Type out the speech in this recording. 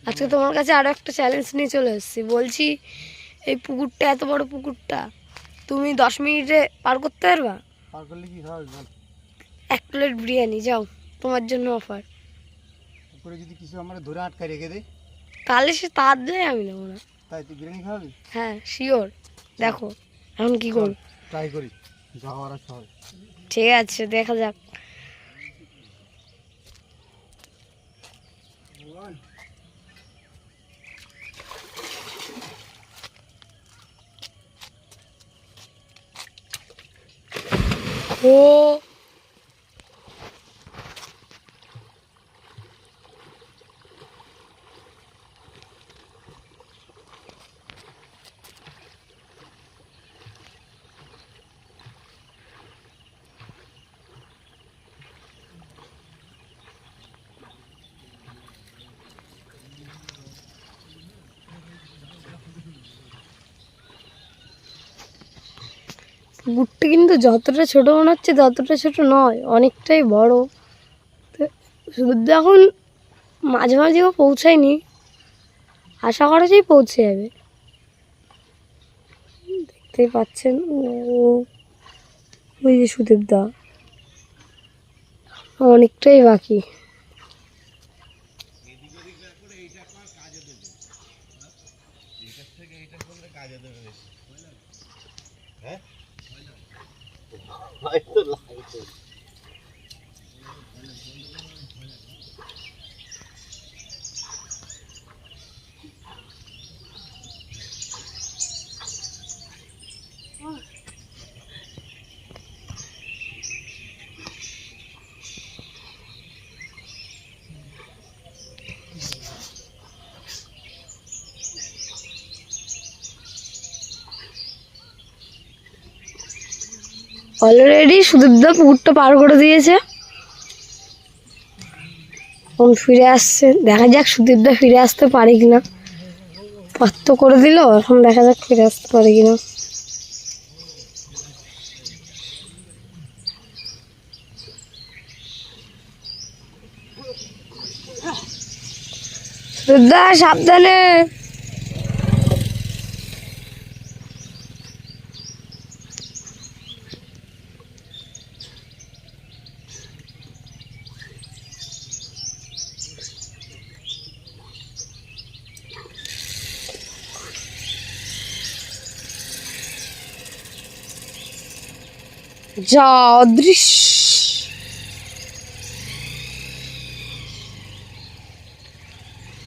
আজকে তোমার কাছে আরও একটা চ্যালেঞ্জ নিয়ে চলে এসেছি। বলছি এই পুকুরটা, এত বড় পুকুরটা তুমি 10 মিনিটে পার করতে পারবা? পার করলে কি খাওয়াবি বল? 1 প্লেট বিরিয়ানি, যাও, তোমার জন্য অফার। পুকুরে যদি কিছু আমরা ধরে আটকায় রেখে দেয় তাহলে সে তার দেয়, আমি নেবো না। তাই তুই বিরিয়ানি খাওয়াবি? হ্যাঁ শিওর। দেখো এখন কি করব। ট্রাই করি, যাওয়ার আর শহর। ঠিক আছে, দেখা যাক। ও পুকুরটা কিন্তু যতটা ছোট মনে হচ্ছে ততটা ছোট নয়, অনেকটাই বড়। তো শুধু এখন মাঝে মাঝেও পৌঁছায়নি, আশা করা যায় পৌঁছে যাবে। দেখতেই পাচ্ছেন ওই যে সুদেবদা, অনেকটাই বাকি। অলরেডি সুদীপদা পুকুরটা পার করে দিয়েছে, এখন ফিরে আসছে। দেখা যাক সুদীপদা ফিরে আসতে পারে কিনা। পার তো করে দিল, এখন দেখা যাক ফিরে আসতে পারে কিনা। সুদীপদা সাবধানে। যা অদৃশ্য